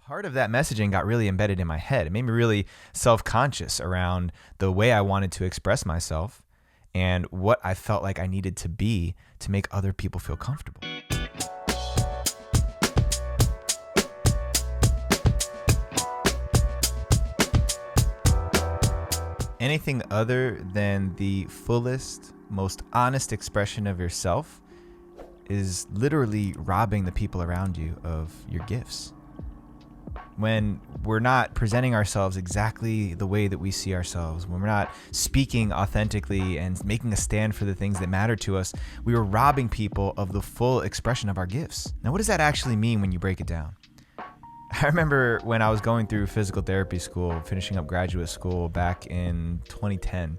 Part of that messaging got really embedded in my head. It made me really self-conscious around the way I wanted to express myself and what I felt like I needed to be to make other people feel comfortable. Anything other than the fullest, most honest expression of yourself is literally robbing the people around you of your gifts. When we're not presenting ourselves exactly the way that we see ourselves, when we're not speaking authentically and making a stand for the things that matter to us, we are robbing people of the full expression of our gifts. Now, what does that actually mean when you break it down? I remember when I was going through physical therapy school, finishing up graduate school back in 2010,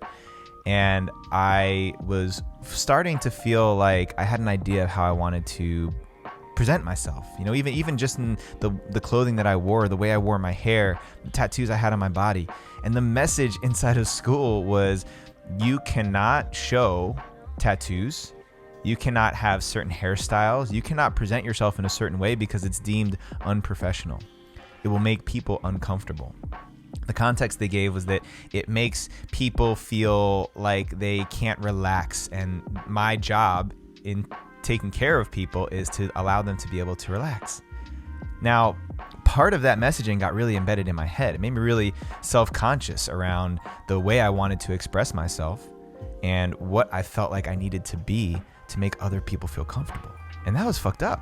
and I was starting to feel like I had an idea of how I wanted to present myself, even just in the clothing that I wore, the way I wore my hair, the tattoos I had on my body. And the message inside of school was, you cannot show tattoos, you cannot have certain hairstyles, you cannot present yourself in a certain way because it's deemed unprofessional. It will make people uncomfortable. The context they gave was that it makes people feel like they can't relax, and my job in taking care of people is to allow them to be able to relax. Now, part of that messaging got really embedded in my head. It made me really self-conscious around the way I wanted to express myself and what I felt like I needed to be to make other people feel comfortable. And that was fucked up.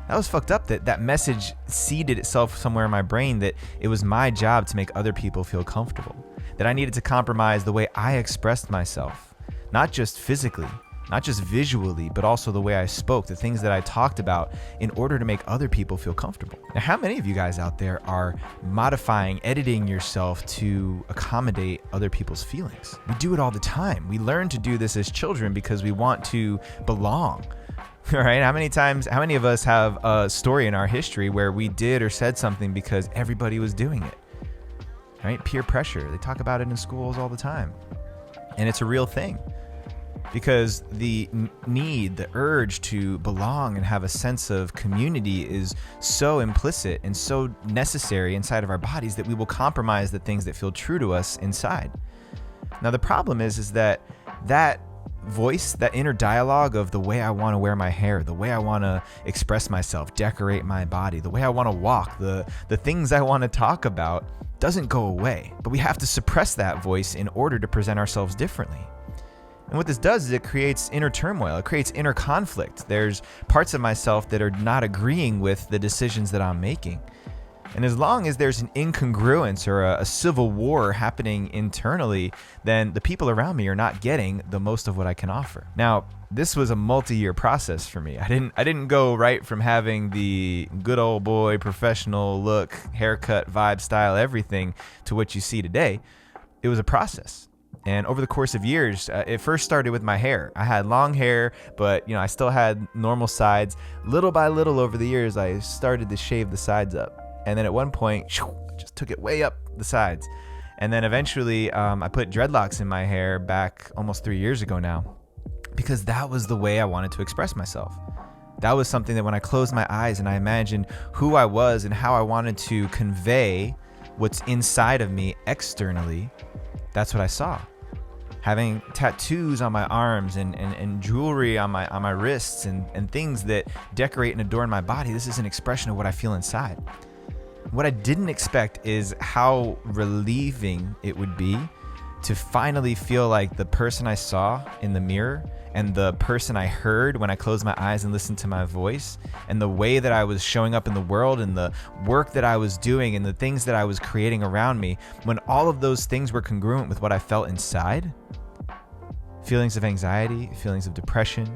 That was fucked up that message seeded itself somewhere in my brain that it was my job to make other people feel comfortable, that I needed to compromise the way I expressed myself, not just physically, not just visually, but also the way I spoke, the things that I talked about in order to make other people feel comfortable. Now, how many of you guys out there are modifying, editing yourself to accommodate other people's feelings? We do it all the time. We learn to do this as children because we want to belong. Right? How many of us have a story in our history where we did or said something because everybody was doing it? Right? Peer pressure. They talk about it in schools all the time. And it's a real thing. Because the need, the urge to belong and have a sense of community is so implicit and so necessary inside of our bodies that we will compromise the things that feel true to us inside. Now, the problem is that voice, that inner dialogue of the way I want to wear my hair, the way I want to express myself, decorate my body, the way I want to walk, the things I want to talk about doesn't go away. But we have to suppress that voice in order to present ourselves differently. And what this does is it creates inner turmoil. It creates inner conflict. There's parts of myself that are not agreeing with the decisions that I'm making. And as long as there's an incongruence or a civil war happening internally, then the people around me are not getting the most of what I can offer. Now, this was a multi-year process for me. I didn't go right from having the good old boy professional look, haircut, vibe, style, everything to what you see today. It was a process. And over the course of years, it first started with my hair. I had long hair, but I still had normal sides. Little by little over the years, I started to shave the sides up. And then at one point, just took it way up the sides. And then eventually, I put dreadlocks in my hair back almost 3 years ago now, because that was the way I wanted to express myself. That was something that when I closed my eyes and I imagined who I was and how I wanted to convey what's inside of me externally, that's what I saw. Having tattoos on my arms and jewelry on my wrists and things that decorate and adorn my body, this is an expression of what I feel inside. What I didn't expect is how relieving it would be to finally feel like the person I saw in the mirror and the person I heard when I closed my eyes and listened to my voice and the way that I was showing up in the world and the work that I was doing and the things that I was creating around me, when all of those things were congruent with what I felt inside, feelings of anxiety, feelings of depression,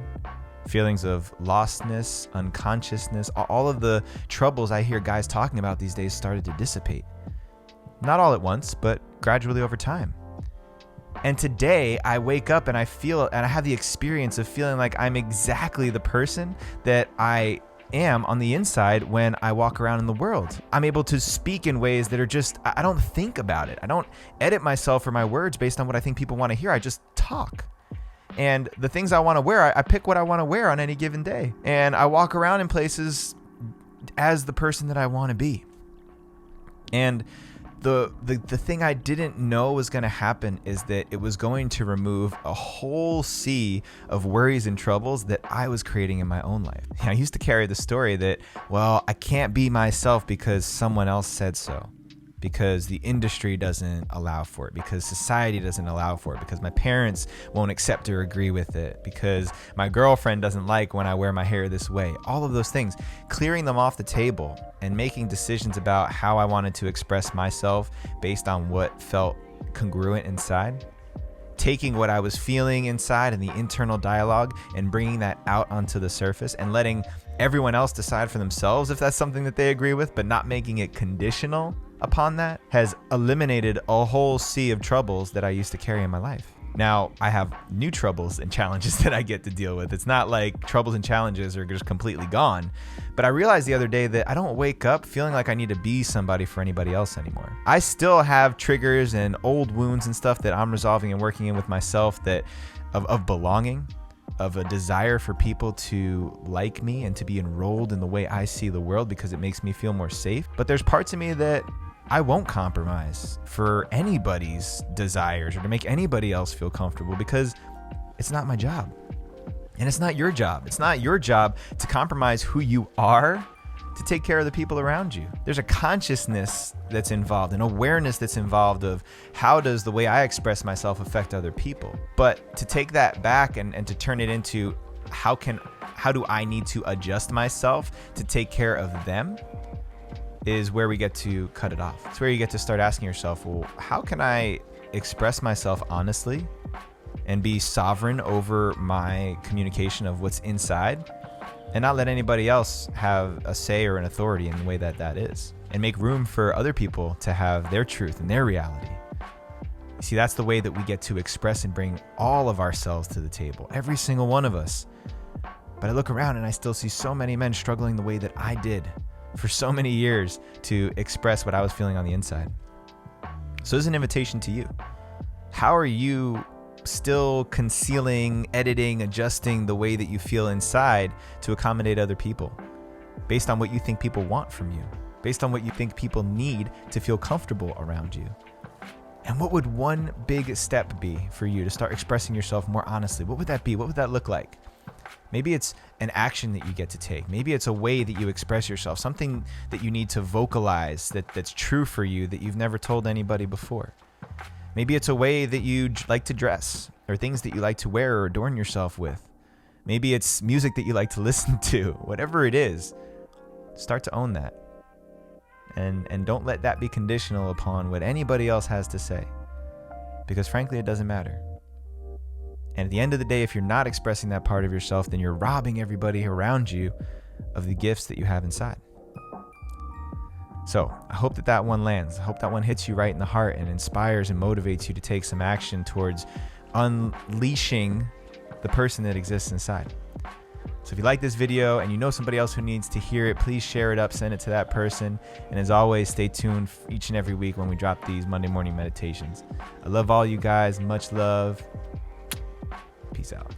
feelings of lostness, unconsciousness, all of the troubles I hear guys talking about these days started to dissipate. Not all at once, but gradually over time. And today I wake up and I have the experience of feeling like I'm exactly the person that I am on the inside when I walk around in the world. I'm able to speak in ways that are just, I don't think about it. I don't edit myself or my words based on what I think people want to hear. I just talk. And the things I want to wear, I pick what I want to wear on any given day. And I walk around in places as the person that I want to be. And the thing I didn't know was going to happen is that it was going to remove a whole sea of worries and troubles that I was creating in my own life. I used to carry the story that, well, I can't be myself because someone else said so, because the industry doesn't allow for it, because society doesn't allow for it, because my parents won't accept or agree with it, because my girlfriend doesn't like when I wear my hair this way. All of those things, clearing them off the table and making decisions about how I wanted to express myself based on what felt congruent inside, taking what I was feeling inside and the internal dialogue and bringing that out onto the surface and letting everyone else decide for themselves if that's something that they agree with, but not making it conditional upon that, has eliminated a whole sea of troubles that I used to carry in my life. Now I have new troubles and challenges that I get to deal with. It's not like troubles and challenges are just completely gone, but I realized the other day that I don't wake up feeling like I need to be somebody for anybody else anymore. I still have triggers and old wounds and stuff that I'm resolving and working in with myself, that of belonging, of a desire for people to like me and to be enrolled in the way I see the world because it makes me feel more safe. But there's parts of me that I won't compromise for anybody's desires or to make anybody else feel comfortable, because it's not my job. And it's not your job. It's not your job to compromise who you are to take care of the people around you. There's a consciousness that's involved, an awareness that's involved of how does the way I express myself affect other people. But to take that back and to turn it into how do I need to adjust myself to take care of them, is where we get to cut it off. It's where you get to start asking yourself, well, how can I express myself honestly and be sovereign over my communication of what's inside, and not let anybody else have a say or an authority in the way that that is, and make room for other people to have their truth and their reality. You see, that's the way that we get to express and bring all of ourselves to the table, every single one of us. But I look around and I still see so many men struggling the way that I did for so many years to express what I was feeling on the inside. So this is an invitation to you. How are you still concealing, editing, adjusting the way that you feel inside to accommodate other people based on what you think people want from you, based on what you think people need to feel comfortable around you? And what would one big step be for you to start expressing yourself more honestly? What would that be? What would that look like? Maybe it's an action that you get to take. Maybe it's a way that you express yourself, something that you need to vocalize that's true for you that you've never told anybody before. Maybe it's a way that you like to dress, or things that you like to wear or adorn yourself with. Maybe it's music that you like to listen to. Whatever it is, start to own that. And don't let that be conditional upon what anybody else has to say, because frankly, it doesn't matter. And at the end of the day, if you're not expressing that part of yourself, then you're robbing everybody around you of the gifts that you have inside. So I hope that one lands. I hope that one hits you right in the heart and inspires and motivates you to take some action towards unleashing the person that exists inside. So if you like this video and you know somebody else who needs to hear it, please share it up, send it to that person. And as always, stay tuned each and every week when we drop these Monday morning meditations. I love all you guys. Much love. Peace out.